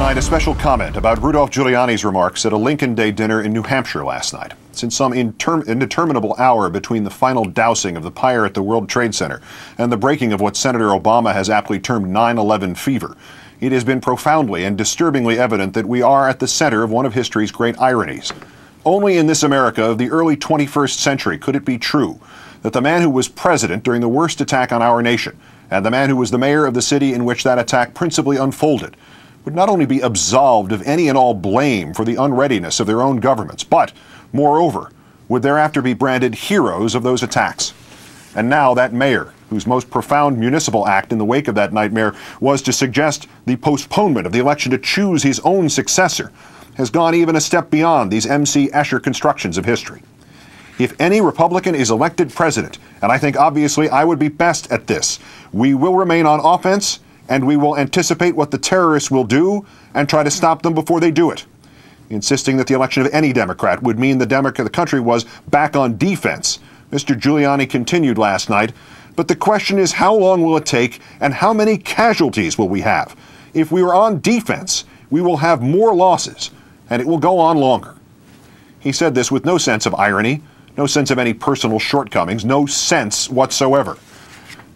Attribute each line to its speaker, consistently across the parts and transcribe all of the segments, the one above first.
Speaker 1: tonight, a special comment about Rudolph Giuliani's remarks at a Lincoln Day dinner in New Hampshire last night. Since some indeterminable hour between the final dousing of the pyre at the World Trade Center and the breaking of what Senator Obama has aptly termed 9/11 fever, it has been profoundly and disturbingly evident that we are at the center of one of history's great ironies. Only in this America of the early 21st century could it be true that the man who was president during the worst attack on our nation, and the man who was the mayor of the city in which that attack principally unfolded, would not only be absolved of any and all blame for the unreadiness of their own governments, but, moreover, would thereafter be branded heroes of those attacks. And now that mayor, whose most profound municipal act in the wake of that nightmare was to suggest the postponement of the election to choose his own successor, has gone even a step beyond these M.C. Escher constructions of history. If any Republican is elected president, and I think obviously I would be best at this, we will remain on offense, and we will anticipate what the terrorists will do and try to stop them before they do it. Insisting that the election of any Democrat would mean the country was back on defense, Mr. Giuliani continued last night, but the question is, how long will it take and how many casualties will we have? If we are on defense, we will have more losses, and it will go on longer. He said this with no sense of irony, no sense of any personal shortcomings, no sense whatsoever.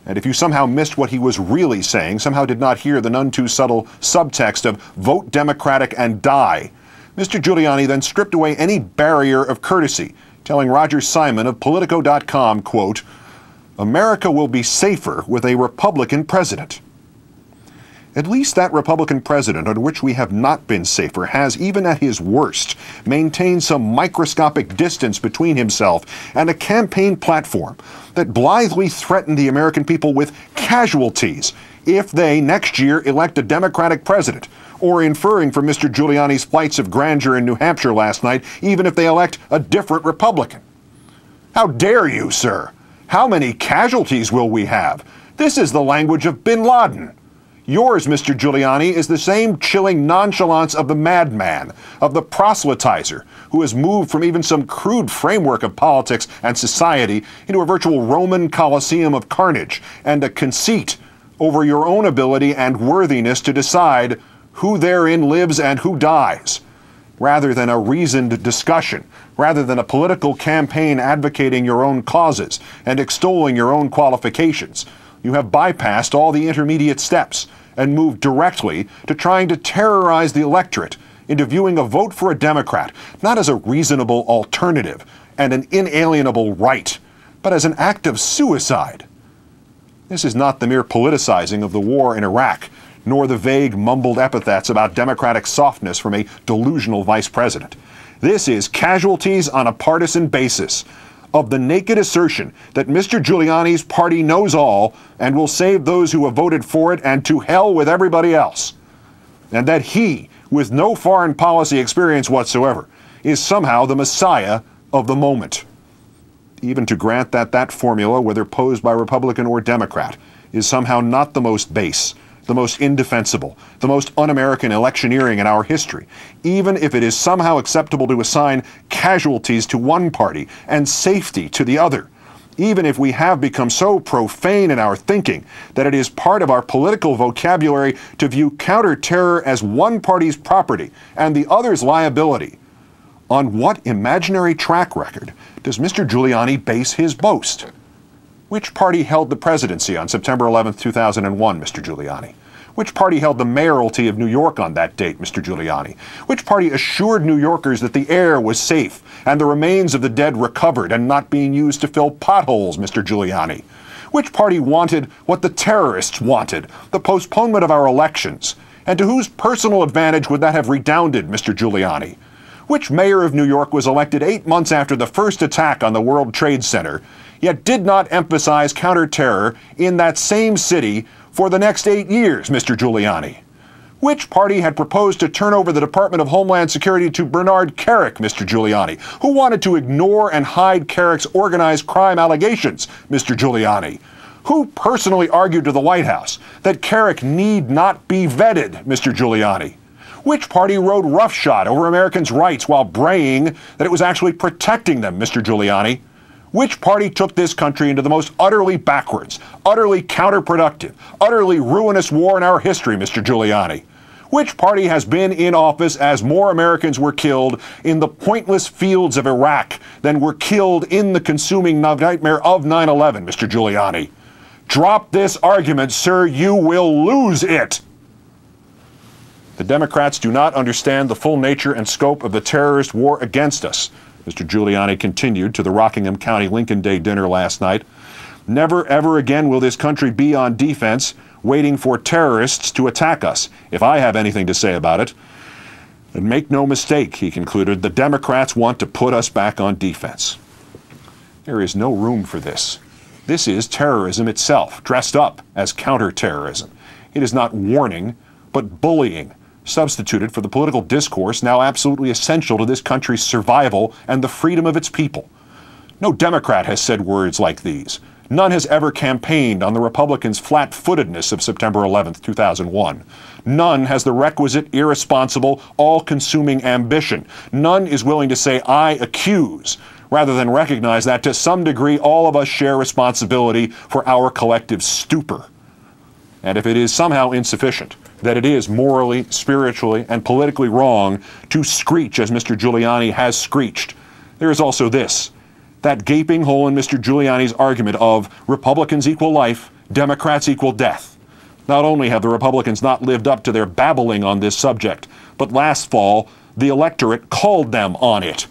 Speaker 1: And if you somehow missed what he was really saying, somehow did not hear the none too subtle subtext of vote Democratic and die, Mr. Giuliani then stripped away any barrier of courtesy, telling Roger Simon of Politico.com, quote, "America will be safer with a Republican president." At least that Republican president, on which we have not been safer, has, even at his worst, maintained some microscopic distance between himself and a campaign platform that blithely threatened the American people with casualties if they next year elect a Democratic president, or inferring from Mr. Giuliani's flights of grandeur in New Hampshire last night, even if they elect a different Republican. How dare you, sir? How many casualties will we have? This is the language of bin Laden. Yours, Mr. Giuliani, is the same chilling nonchalance of the madman, of the proselytizer, who has moved from even some crude framework of politics and society into a virtual Roman Colosseum of carnage and a conceit over your own ability and worthiness to decide who therein lives and who dies, rather than a reasoned discussion, rather than a political campaign advocating your own causes and extolling your own qualifications. You have bypassed all the intermediate steps and moved directly to trying to terrorize the electorate into viewing a vote for a Democrat not as a reasonable alternative and an inalienable right, but as an act of suicide. This is not the mere politicizing of the war in Iraq, nor the vague, mumbled epithets about democratic softness from a delusional vice president. This is casualties on a partisan basis of the naked assertion that Mr. Giuliani's party knows all and will save those who have voted for it, and to hell with everybody else. And that he, with no foreign policy experience whatsoever, is somehow the messiah of the moment. Even to grant that that formula, whether posed by Republican or Democrat, is somehow not the most base, the most indefensible, the most un-American electioneering in our history, even if it is somehow acceptable to assign casualties to one party and safety to the other, even if we have become so profane in our thinking that it is part of our political vocabulary to view counter-terror as one party's property and the other's liability. On what imaginary track record does Mr. Giuliani base his boast? Which party held the presidency on September 11, 2001, Mr. Giuliani? Which party held the mayoralty of New York on that date, Mr. Giuliani? Which party assured New Yorkers that the air was safe and the remains of the dead recovered and not being used to fill potholes, Mr. Giuliani? Which party wanted what the terrorists wanted, the postponement of our elections? And to whose personal advantage would that have redounded, Mr. Giuliani? Which mayor of New York was elected 8 months after the first attack on the World Trade Center, yet did not emphasize counter-terror in that same city for the next 8 years, Mr. Giuliani? Which party had proposed to turn over the Department of Homeland Security to Bernard Kerik, Mr. Giuliani? Who wanted to ignore and hide Kerik's organized crime allegations, Mr. Giuliani? Who personally argued to the White House that Kerik need not be vetted, Mr. Giuliani? Which party rode roughshod over Americans' rights while braying that it was actually protecting them, Mr. Giuliani? Which party took this country into the most utterly backwards, utterly counterproductive, utterly ruinous war in our history, Mr. Giuliani? Which party has been in office as more Americans were killed in the pointless fields of Iraq than were killed in the consuming nightmare of 9/11, Mr. Giuliani? Drop this argument, sir. You will lose it. The Democrats do not understand the full nature and scope of the terrorist war against us, Mr. Giuliani continued to the Rockingham County Lincoln Day dinner last night. Never, ever again will this country be on defense, waiting for terrorists to attack us, if I have anything to say about it. And make no mistake, he concluded, the Democrats want to put us back on defense. There is no room for this. This is terrorism itself, dressed up as counterterrorism. It is not warning, but bullying, substituted for the political discourse now absolutely essential to this country's survival and the freedom of its people. No Democrat has said words like these. None has ever campaigned on the Republicans' flat-footedness of September 11th, 2001. None has the requisite, irresponsible, all-consuming ambition. None is willing to say, I accuse, rather than recognize that to some degree all of us share responsibility for our collective stupor. And if it is somehow insufficient, that it is morally, spiritually, and politically wrong to screech as Mr. Giuliani has screeched, there is also this. That gaping hole in Mr. Giuliani's argument of Republicans equal life, Democrats equal death. Not only have the Republicans not lived up to their babbling on this subject, but last fall, the electorate called them on it.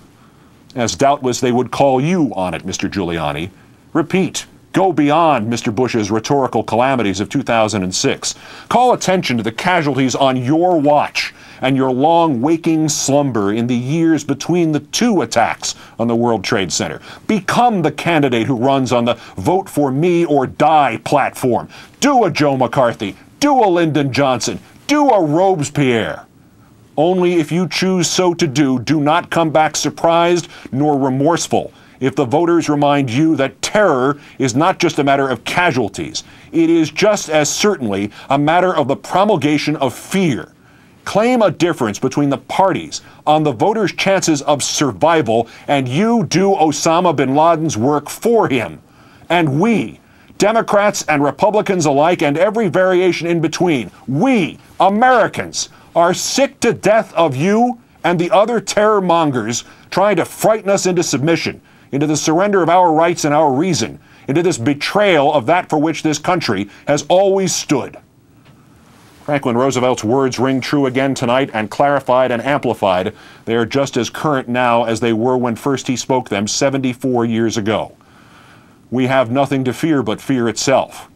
Speaker 1: As doubtless they would call you on it, Mr. Giuliani. Repeat. Go beyond Mr. Bush's rhetorical calamities of 2006. Call attention to the casualties on your watch and your long waking slumber in the years between the two attacks on the World Trade Center. Become the candidate who runs on the vote for me or die platform. Do a Joe McCarthy. Do a Lyndon Johnson. Do a Robespierre. Only if you choose so to do not come back surprised nor remorseful if the voters remind you that terror is not just a matter of casualties. It is just as certainly a matter of the promulgation of fear. Claim a difference between the parties on the voters' chances of survival, and you do Osama bin Laden's work for him. And we, Democrats and Republicans alike, and every variation in between, we, Americans, are sick to death of you and the other terror mongers trying to frighten us into submission, into the surrender of our rights and our reason, into this betrayal of that for which this country has always stood. Franklin Roosevelt's words ring true again tonight, and clarified and amplified. They are just as current now as they were when first he spoke them 74 years ago. We have nothing to fear but fear itself,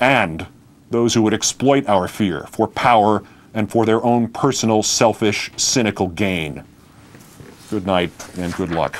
Speaker 1: and those who would exploit our fear for power and for their own personal, selfish, cynical gain. Good night and good luck.